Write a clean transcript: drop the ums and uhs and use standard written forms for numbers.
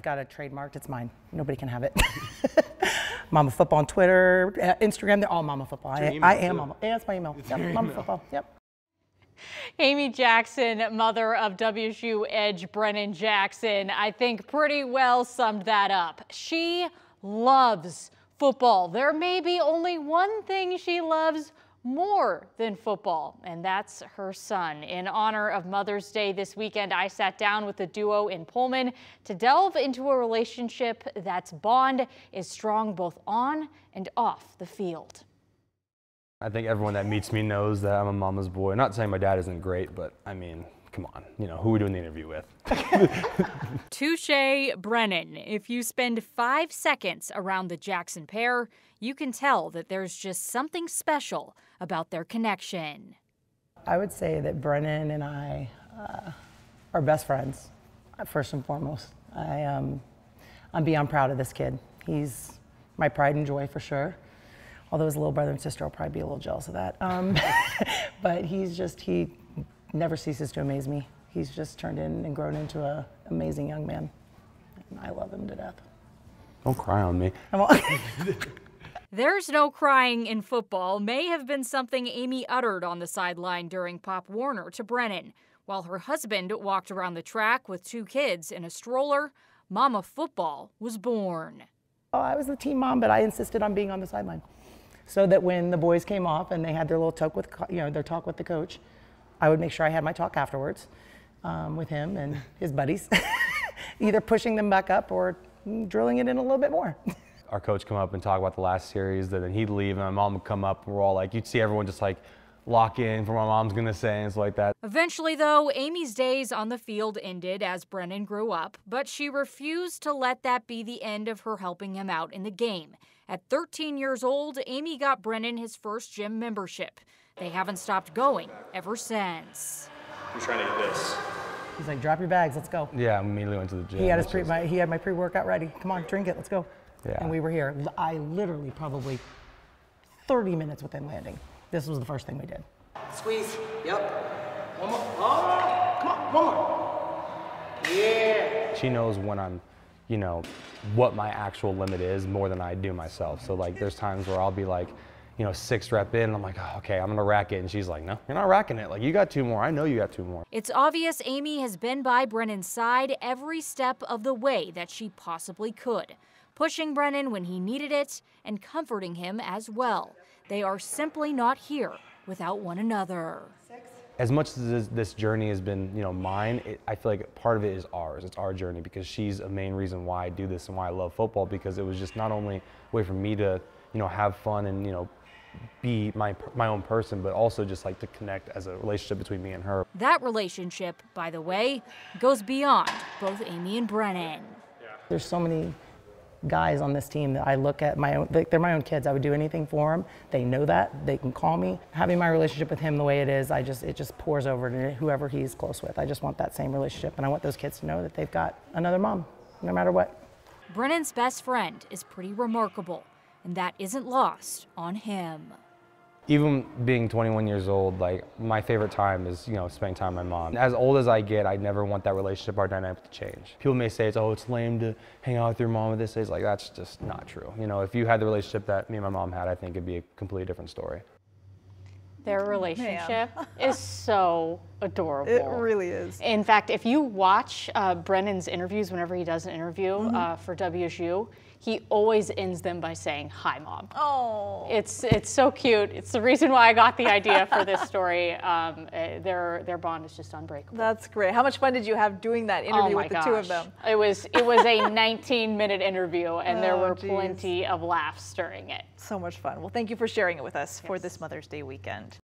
got it trademarked. It's mine. Nobody can have it. Mama Football on Twitter, Instagram, they're all Mama Football. I am Mama. Yeah, it's my email. Yep, Mama Football. Yep. Amy Jackson, mother of WSU edge Brennan Jackson, I think pretty well summed that up. She loves football. There may be only one thing she loves more than football, and that's her son. In honor of Mother's Day this weekend, I sat down with the duo in Pullman to delve into a relationship that's bond is strong both on and off the field. I think everyone that meets me knows that I'm a mama's boy. Not saying my dad isn't great, but I mean, come on, you know, who are we doing the interview with? Touche, Brennan. If you spend 5 seconds around the Jackson pair, you can tell that there's just something special about their connection. I would say that Brennan and I are best friends, first and foremost. I'm beyond proud of this kid. He's my pride and joy for sure. Although his little brother and sister will probably be a little jealous of that. But he never ceases to amaze me. He's just turned in and grown into an amazing young man. And I love him to death. Don't cry on me. There's no crying in football may have been something Amy uttered on the sideline during Pop Warner to Brennan. While her husband walked around the track with 2 kids in a stroller, Mama Football was born. Oh, I was the team mom, but I insisted on being on the sideline. So that when the boys came off and they had their little talk with, their talk with the coach, I would make sure I had my talk afterwards with him and his buddies, either pushing them back up or drilling it in a little bit more. Our coach come up and talk about the last series, then he'd leave and my mom would come up and we're all like, you'd see everyone just like lock in for what my mom's gonna say and stuff like that. Eventually though, Amy's days on the field ended as Brennan grew up, but she refused to let that be the end of her helping him out in the game. At 13 years old, Amy got Brennan his first gym membership. They haven't stopped going ever since. I'm trying to get this. He's like, drop your bags, let's go. Yeah, I immediately went to the gym. He had my pre-workout ready. Come on, drink it, let's go. Yeah. And we were here. I literally probably 30 minutes within landing. This was the first thing we did. Squeeze. Yep. One more. Oh, come on, one more. Yeah. She knows when I'm, what my actual limit is more than I do myself. So like there's times where I'll be like, 6 rep in and I'm like, oh, okay, I'm gonna rack it. And she's like, no, you're not racking it. Like you got 2 more. I know you got 2 more. It's obvious Amy has been by Brennan's side every step of the way that she possibly could, pushing Brennan when he needed it and comforting him as well. They are simply not here without one another. As much as this journey has been, mine, I feel like part of it is ours. It's our journey because she's a main reason why I do this and why I love football, because it was just not only a way for me to, have fun and, be my own person, but also just like to connect as a relationship between me and her. That relationship, by the way, goes beyond both Amy and Brennan. There's so many guys on this team that I look at they're my own kids. I would do anything for them. They know that. They can call me. Having my relationship with him the way it is, it just pours over to whoever he's close with. I just want that same relationship, and I want those kids to know that they've got another mom, no matter what. Brennan's best friend is pretty remarkable, and that isn't lost on him. Even being 21 years old, like my favorite time is, spending time with my mom. As old as I get, I never want that relationship or dynamic to change. People may say, it's lame to hang out with your mom at this age. Like, that's just not true. If you had the relationship that me and my mom had, I think it'd be a completely different story. Their relationship is so adorable. It really is. In fact, if you watch Brennan's interviews, whenever he does an interview for WSU, he always ends them by saying, "Hi, Mom." Oh. It's so cute. It's the reason why I got the idea for this story. Their bond is just unbreakable. That's great. How much fun did you have doing that interview with the 2 of them? It was a 19-minute interview, and there were plenty of laughs during it. So much fun. Well, thank you for sharing it with us for this Mother's Day weekend.